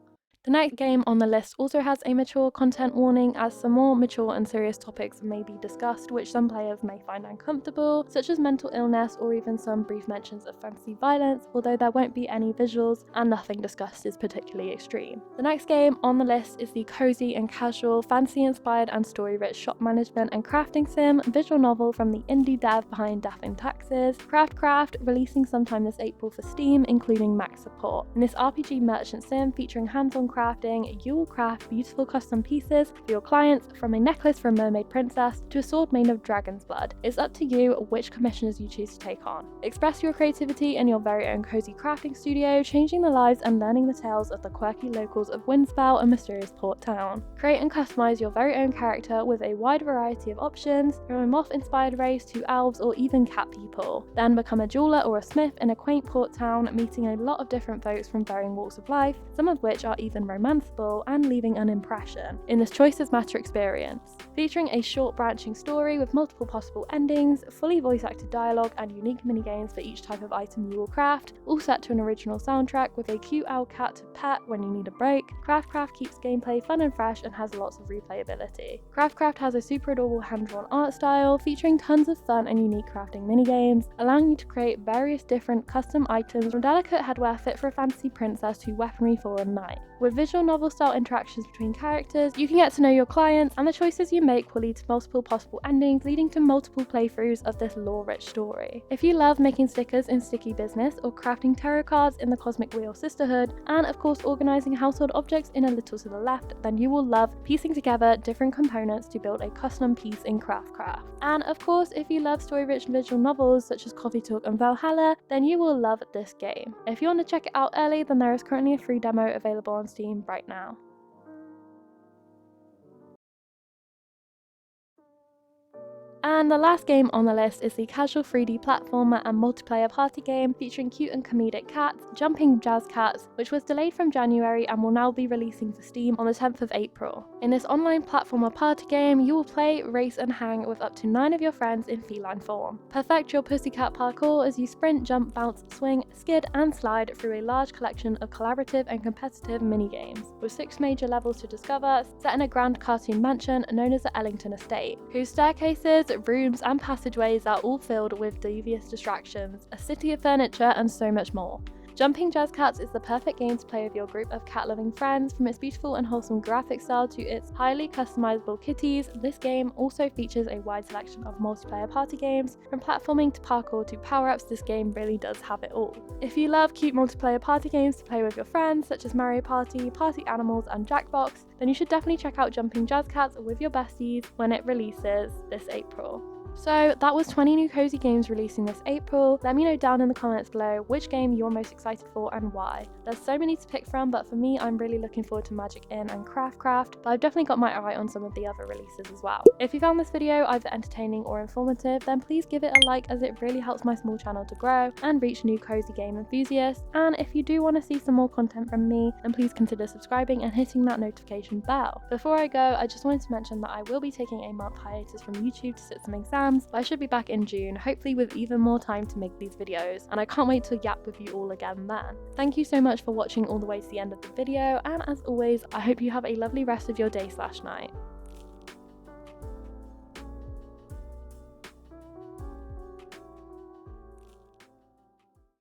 The next game on the list also has a mature content warning, as some more mature and serious topics may be discussed which some players may find uncomfortable, such as mental illness or even some brief mentions of fantasy violence, although there won't be any visuals and nothing discussed is particularly extreme. The next game on the list is the cozy and casual, fantasy-inspired and story-rich shop management and crafting sim visual novel from the indie dev behind Death in Taxes, craftcraft, releasing sometime this April for Steam, including max support. In this RPG merchant sim featuring hands-on crafting, you will craft beautiful custom pieces for your clients, from a necklace for a mermaid princess to a sword made of dragon's blood. It's up to you which commissions you choose to take on. Express your creativity in your very own cozy crafting studio, changing the lives and learning the tales of the quirky locals of Windspell, a mysterious port town. Create and customize your very own character with a wide variety of options, from a moth-inspired race to elves or even cat people. Then become a jeweler or a smith in a quaint port town, meeting a lot of different folks from varying walks of life, some of which are even romanceable and leaving an impression in this Choices Matter experience. Featuring a short branching story with multiple possible endings, fully voice acted dialogue and unique minigames for each type of item you will craft, all set to an original soundtrack with a cute owl cat to pet when you need a break. Craftcraft keeps gameplay fun and fresh and has lots of replayability. Craftcraft has a super adorable hand-drawn art style featuring tons of fun and unique crafting minigames, allowing you to create various different custom items, from delicate headwear fit for a fantasy princess to weaponry for a knight. With visual novel style interactions between characters, you can get to know your clients, and the choices you make will lead to multiple possible endings, leading to multiple playthroughs of this lore-rich story. If you love making stickers in Sticky Business or crafting tarot cards in the Cosmic Wheel Sisterhood, and of course organising household objects in A Little to the Left, then you will love piecing together different components to build a custom piece in Craftcraft. And of course, if you love story-rich visual novels such as Coffee Talk and Valhalla, then you will love this game. If you want to check it out early, then there is currently a free demo available on Steam right now. And the last game on the list is the casual 3D platformer and multiplayer party game featuring cute and comedic cats, Jumping Jazz Cats, which was delayed from January and will now be releasing for Steam on the 10th of April. In this online platformer party game, you will play, race and hang with up to 9 of your friends in feline form. Perfect your pussycat parkour as you sprint, jump, bounce, swing, skid and slide through a large collection of collaborative and competitive mini-games, with 6 major levels to discover, set in a grand cartoon mansion known as the Ellington Estate, whose staircases, rooms and passageways are all filled with devious distractions, a city of furniture and so much more. Jumping Jazz Cats is the perfect game to play with your group of cat-loving friends. From its beautiful and wholesome graphic style to its highly customizable kitties, this game also features a wide selection of multiplayer party games. From platforming to parkour to power-ups, this game really does have it all. If you love cute multiplayer party games to play with your friends, such as Mario Party, Party Animals and Jackbox, then you should definitely check out Jumping Jazz Cats with your besties when it releases this April. So that was 20 new cozy games releasing this April. Let me know down in the comments below which game you're most excited for and why. There's so many to pick from, but for me, I'm really looking forward to Magic Inn and Craftcraft, but I've definitely got my eye on some of the other releases as well. If you found this video either entertaining or informative, then please give it a like, as it really helps my small channel to grow and reach new cozy game enthusiasts. And if you do want to see some more content from me, then please consider subscribing and hitting that notification bell. Before I go, I just wanted to mention that I will be taking a month hiatus from YouTube to sit some exams, but I should be back in June, hopefully with even more time to make these videos, and I can't wait to yap with you all again then. Thank you so much for watching all the way to the end of the video, and as always, I hope you have a lovely rest of your day/night.